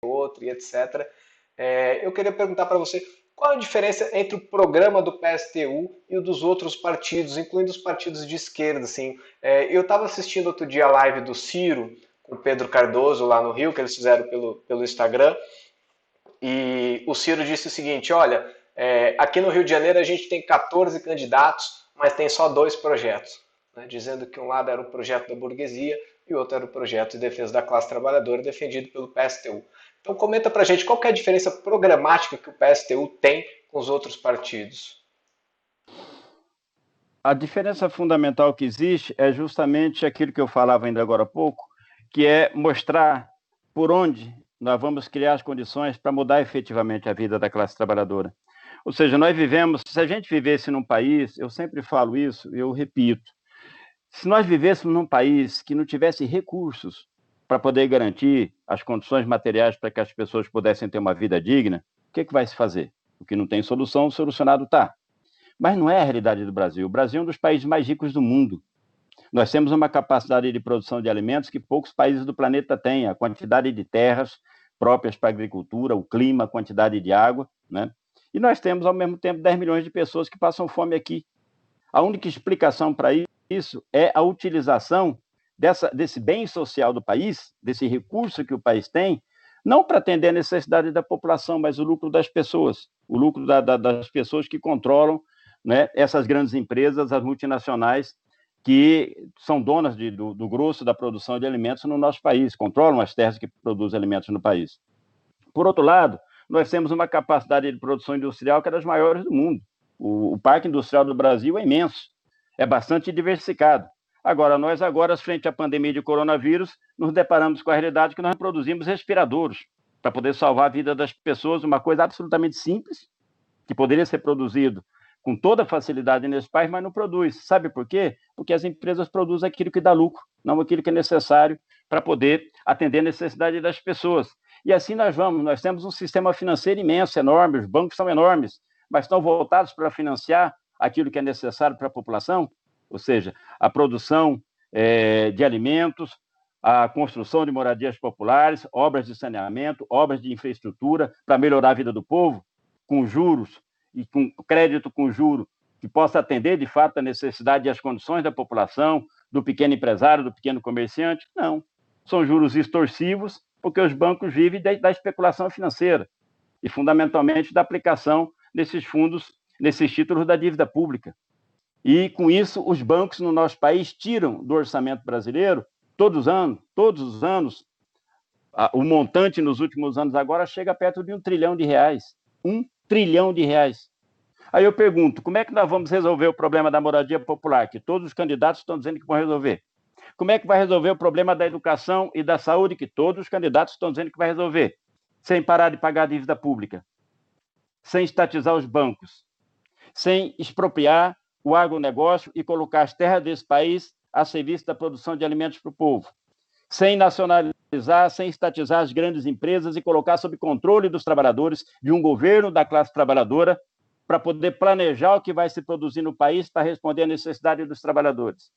outro, e etc. Eu queria perguntar para você qual a diferença entre o programa do PSTU e o dos outros partidos, incluindo os partidos de esquerda. Assim. Eu estava assistindo outro dia a live do Ciro com o Pedro Cardoso lá no Rio, que eles fizeram pelo Instagram, e o Ciro disse o seguinte: olha, aqui no Rio de Janeiro a gente tem 14 candidatos, mas tem só 2 projetos. Né, dizendo que um lado era o projeto da burguesia e o outro era o projeto de defesa da classe trabalhadora defendido pelo PSTU. Então comenta pra gente qual que é a diferença programática que o PSTU tem com os outros partidos. A diferença fundamental que existe é justamente aquilo que eu falava ainda agora há pouco, que é mostrar por onde nós vamos criar as condições para mudar efetivamente a vida da classe trabalhadora. Ou seja, nós vivemos, se a gente vivesse num país, eu sempre falo isso, eu repito, se nós vivêssemos num país que não tivesse recursos para poder garantir as condições materiais para que as pessoas pudessem ter uma vida digna, o que vai se fazer? O que não tem solução, solucionado está. Mas não é a realidade do Brasil. O Brasil é um dos países mais ricos do mundo. Nós temos uma capacidade de produção de alimentos que poucos países do planeta têm. A quantidade de terras próprias para a agricultura, o clima, a quantidade de água, né? E nós temos, ao mesmo tempo, 10 milhões de pessoas que passam fome aqui. A única explicação para isso é a utilização desse bem social do país, desse recurso que o país tem, não para atender a necessidade da população, mas o lucro das pessoas, o lucro das pessoas que controlam, né, essas grandes empresas, as multinacionais, que são donas do grosso da produção de alimentos no nosso país, controlam as terras que produzem alimentos no país. Por outro lado, nós temos uma capacidade de produção industrial que é das maiores do mundo. O parque industrial do Brasil é imenso, é bastante diversificado. Agora, frente à pandemia de coronavírus, nos deparamos com a realidade que nós produzimos respiradores para poder salvar a vida das pessoas, uma coisa absolutamente simples, que poderia ser produzido com toda facilidade nesse país, mas não produz. Sabe por quê? Porque as empresas produzem aquilo que dá lucro, não aquilo que é necessário para poder atender a necessidade das pessoas. E assim nós temos um sistema financeiro imenso, enorme, os bancos são enormes, mas estão voltados para financiar aquilo que é necessário para a população, ou seja, a produção de alimentos, a construção de moradias populares, obras de saneamento, obras de infraestrutura para melhorar a vida do povo, com juros e com crédito com juro que possa atender, de fato, a necessidade e as condições da população, do pequeno empresário, do pequeno comerciante. Não. São juros extorsivos, porque os bancos vivem da especulação financeira e, fundamentalmente, da aplicação desses fundos, nesses títulos da dívida pública. E, com isso, os bancos no nosso país tiram do orçamento brasileiro, todos os anos, o montante nos últimos anos agora chega perto de R$1 trilhão. R$1 trilhão. Aí eu pergunto, como é que nós vamos resolver o problema da moradia popular, que todos os candidatos estão dizendo que vão resolver? Como é que vai resolver o problema da educação e da saúde, que todos os candidatos estão dizendo que vai resolver? Sem parar de pagar a dívida pública, sem estatizar os bancos, sem expropriar o agronegócio e colocar as terras desse país a serviço da produção de alimentos para o povo, sem nacionalizar, sem estatizar as grandes empresas e colocar sob controle dos trabalhadores, de um governo da classe trabalhadora, para poder planejar o que vai se produzir no país para responder à necessidade dos trabalhadores.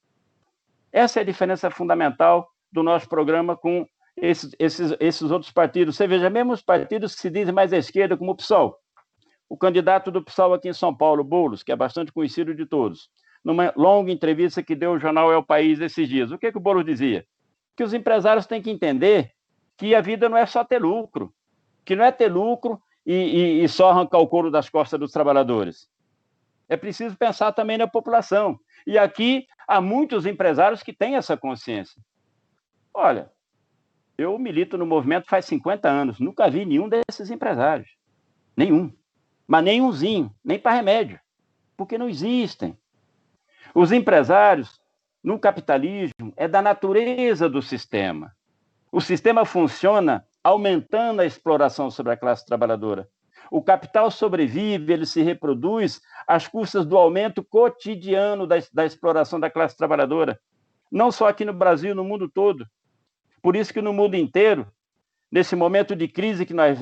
Essa é a diferença fundamental do nosso programa com esses outros partidos. Você veja, mesmo os partidos que se dizem mais à esquerda, como o PSOL. O candidato do PSOL aqui em São Paulo, Boulos, que é bastante conhecido de todos, numa longa entrevista que deu ao jornal É o País esses dias, o que o Boulos dizia? Que os empresários têm que entender que a vida não é só ter lucro, que não é ter lucro e só arrancar o couro das costas dos trabalhadores. É preciso pensar também na população. E aqui há muitos empresários que têm essa consciência. Olha, eu milito no movimento faz 50 anos, nunca vi nenhum desses empresários. Nenhum. Mas nenhumzinho, nem para remédio, porque não existem. Os empresários, no capitalismo, é da natureza do sistema. O sistema funciona aumentando a exploração sobre a classe trabalhadora. O capital sobrevive, ele se reproduz às custas do aumento cotidiano da exploração da classe trabalhadora. Não só aqui no Brasil, no mundo todo. Por isso que no mundo inteiro, nesse momento de crise que nós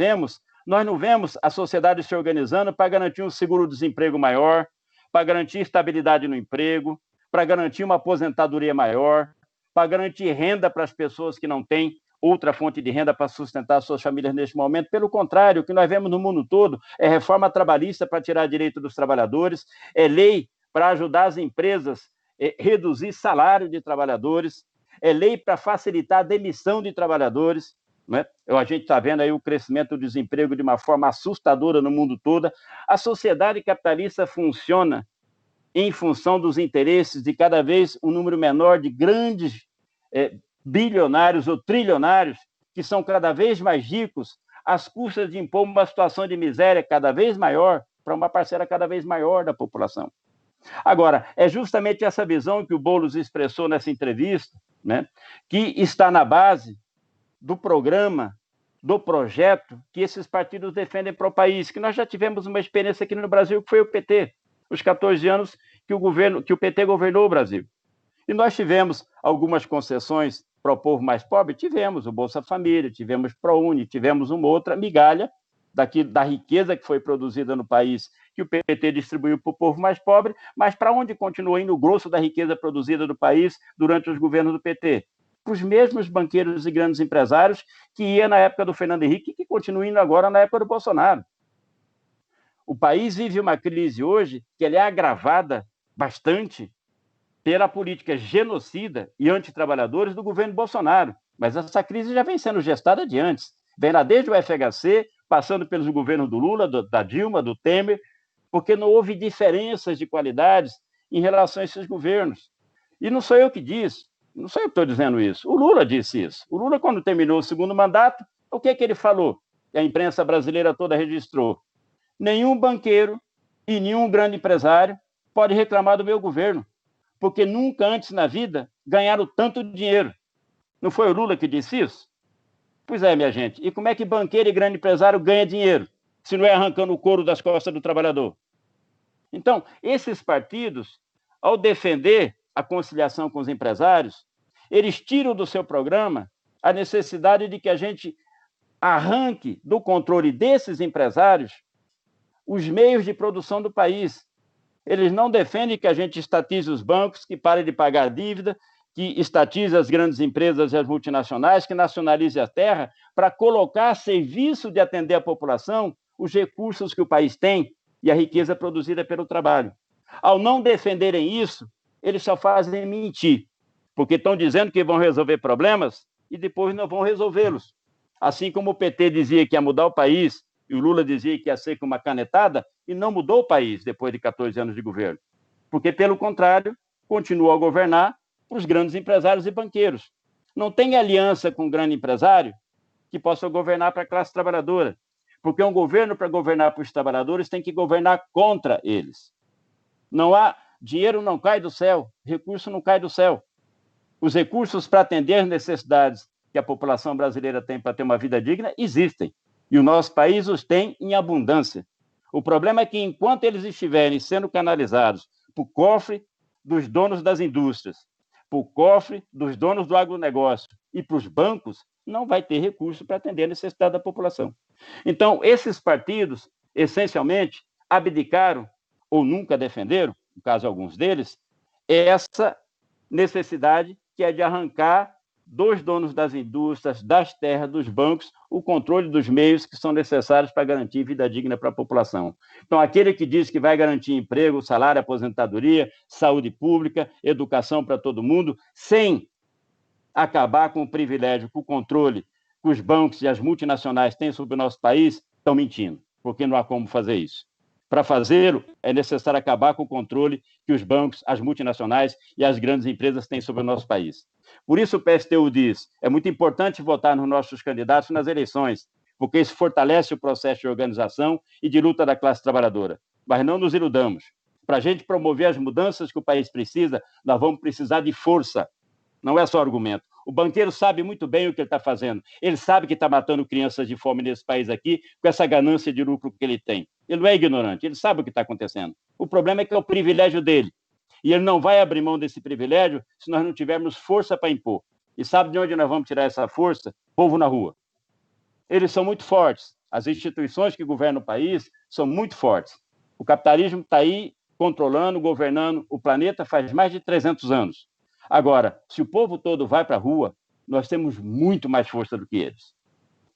não vemos a sociedade se organizando para garantir um seguro-desemprego maior, para garantir estabilidade no emprego, para garantir uma aposentadoria maior, para garantir renda para as pessoas que não têm outra fonte de renda para sustentar suas famílias neste momento. Pelo contrário, o que nós vemos no mundo todo é reforma trabalhista para tirar direito dos trabalhadores, é lei para ajudar as empresas a reduzir salário de trabalhadores, é lei para facilitar a demissão de trabalhadores. Né? A gente está vendo aí o crescimento do desemprego de uma forma assustadora no mundo todo. A sociedade capitalista funciona em função dos interesses de cada vez um número menor de grandes bilionários ou trilionários que são cada vez mais ricos às custas de impor uma situação de miséria cada vez maior para uma parcela cada vez maior da população. Agora, é justamente essa visão que o Boulos expressou nessa entrevista, né, que está na base do programa, do projeto que esses partidos defendem para o país, que nós já tivemos uma experiência aqui no Brasil, que foi o PT, os 14 anos que o PT governou o Brasil. E nós tivemos algumas concessões para o povo mais pobre, tivemos o Bolsa Família, tivemos ProUni, tivemos uma outra migalha da riqueza que foi produzida no país, que o PT distribuiu para o povo mais pobre, mas para onde continuou indo o grosso da riqueza produzida no país durante os governos do PT? Para os mesmos banqueiros e grandes empresários que ia na época do Fernando Henrique e que continuam indo agora na época do Bolsonaro. O país vive uma crise hoje que ela é agravada bastante pela política genocida e antitrabalhadores do governo Bolsonaro. Mas essa crise já vem sendo gestada de antes. Vem lá desde o FHC, passando pelos governos do Lula, da Dilma, do Temer, porque não houve diferenças de qualidades em relação a esses governos. E não sou eu que disse, não sou eu que estou dizendo isso. O Lula disse isso. O Lula, quando terminou o segundo mandato, o que ele falou? E a imprensa brasileira toda registrou. Nenhum banqueiro e nenhum grande empresário pode reclamar do meu governo, porque nunca antes na vida ganharam tanto dinheiro. Não foi o Lula que disse isso? Pois é, minha gente. E como é que banqueiro e grande empresário ganha dinheiro, se não é arrancando o couro das costas do trabalhador? Então, esses partidos, ao defender a conciliação com os empresários, eles tiram do seu programa a necessidade de que a gente arranque do controle desses empresários os meios de produção do país. Eles não defendem que a gente estatize os bancos, que pare de pagar dívida, que estatize as grandes empresas e as multinacionais, que nacionalize a terra, para colocar a serviço de atender a população os recursos que o país tem e a riqueza produzida pelo trabalho. Ao não defenderem isso, eles só fazem mentir, porque estão dizendo que vão resolver problemas e depois não vão resolvê-los. Assim como o PT dizia que ia mudar o país e o Lula dizia que ia ser com uma canetada, e não mudou o país depois de 14 anos de governo. Porque, pelo contrário, continuou a governar os grandes empresários e banqueiros. Não tem aliança com um grande empresário que possa governar para a classe trabalhadora. Porque um governo, para governar para os trabalhadores, tem que governar contra eles. Não há dinheiro, não cai do céu, recurso não cai do céu. Os recursos para atender as necessidades que a população brasileira tem para ter uma vida digna existem. E o nosso país os tem em abundância. O problema é que, enquanto eles estiverem sendo canalizados para o cofre dos donos das indústrias, para o cofre dos donos do agronegócio e para os bancos, não vai ter recurso para atender a necessidade da população. Então, esses partidos, essencialmente, abdicaram ou nunca defenderam, no caso alguns deles, essa necessidade que é de arrancar dos donos das indústrias, das terras, dos bancos, o controle dos meios que são necessários para garantir vida digna para a população. Então, aquele que diz que vai garantir emprego, salário, aposentadoria, saúde pública, educação para todo mundo, sem acabar com o privilégio, com o controle que os bancos e as multinacionais têm sobre o nosso país, estão mentindo, porque não há como fazer isso. Para fazê-lo, é necessário acabar com o controle que os bancos, as multinacionais e as grandes empresas têm sobre o nosso país. Por isso o PSTU diz, é muito importante votar nos nossos candidatos nas eleições, porque isso fortalece o processo de organização e de luta da classe trabalhadora. Mas não nos iludamos. Para a gente promover as mudanças que o país precisa, nós vamos precisar de força. Não é só argumento. O banqueiro sabe muito bem o que ele está fazendo. Ele sabe que está matando crianças de fome nesse país aqui, com essa ganância de lucro que ele tem. Ele não é ignorante, ele sabe o que está acontecendo. O problema é que é o privilégio dele. E ele não vai abrir mão desse privilégio se nós não tivermos força para impor. E sabe de onde nós vamos tirar essa força? Povo na rua. Eles são muito fortes. As instituições que governam o país são muito fortes. O capitalismo está aí controlando, governando o planeta faz mais de 300 anos. Agora, se o povo todo vai para a rua, nós temos muito mais força do que eles.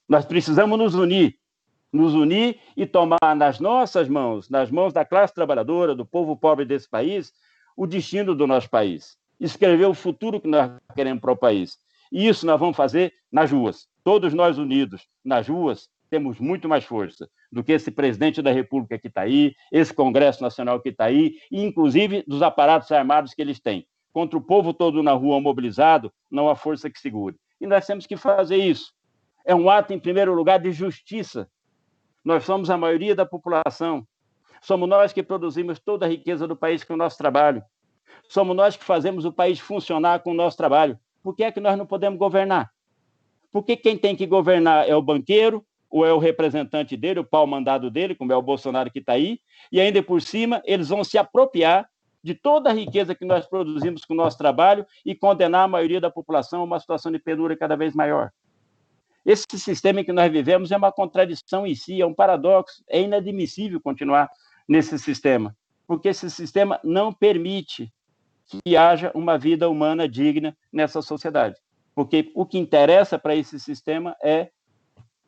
Nós precisamos nos unir e tomar nas nossas mãos, nas mãos da classe trabalhadora, do povo pobre desse país, o destino do nosso país. Escrever o futuro que nós queremos para o país. E isso nós vamos fazer nas ruas. Todos nós unidos nas ruas temos muito mais força do que esse presidente da República que está aí, esse Congresso Nacional que está aí, e inclusive dos aparatos armados que eles têm. Contra o povo todo na rua mobilizado, não há força que segure. E nós temos que fazer isso. É um ato, em primeiro lugar, de justiça. Nós somos a maioria da população. Somos nós que produzimos toda a riqueza do país com o nosso trabalho. Somos nós que fazemos o país funcionar com o nosso trabalho. Por que é que nós não podemos governar? Porque quem tem que governar é o banqueiro, ou é o representante dele, o pau-mandado dele, como é o Bolsonaro que está aí, e ainda por cima eles vão se apropriar de toda a riqueza que nós produzimos com o nosso trabalho e condenar a maioria da população a uma situação de penúria cada vez maior. Esse sistema em que nós vivemos é uma contradição em si, é um paradoxo, é inadmissível continuar nesse sistema, porque esse sistema não permite que haja uma vida humana digna nessa sociedade, porque o que interessa para esse sistema é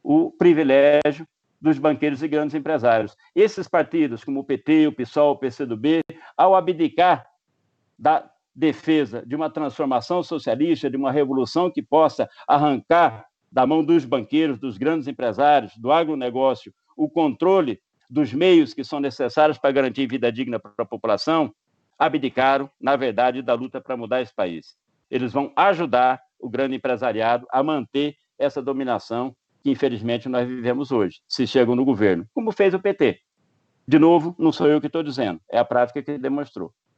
o privilégio dos banqueiros e grandes empresários. Esses partidos, como o PT, o PSOL, o PCdoB, ao abdicar da defesa de uma transformação socialista, de uma revolução que possa arrancar da mão dos banqueiros, dos grandes empresários, do agronegócio, o controle dos meios que são necessários para garantir vida digna para a população, abdicaram, na verdade, da luta para mudar esse país. Eles vão ajudar o grande empresariado a manter essa dominação que, infelizmente, nós vivemos hoje, se chegam no governo, como fez o PT. De novo, não sou eu que estou dizendo, é a prática que demonstrou.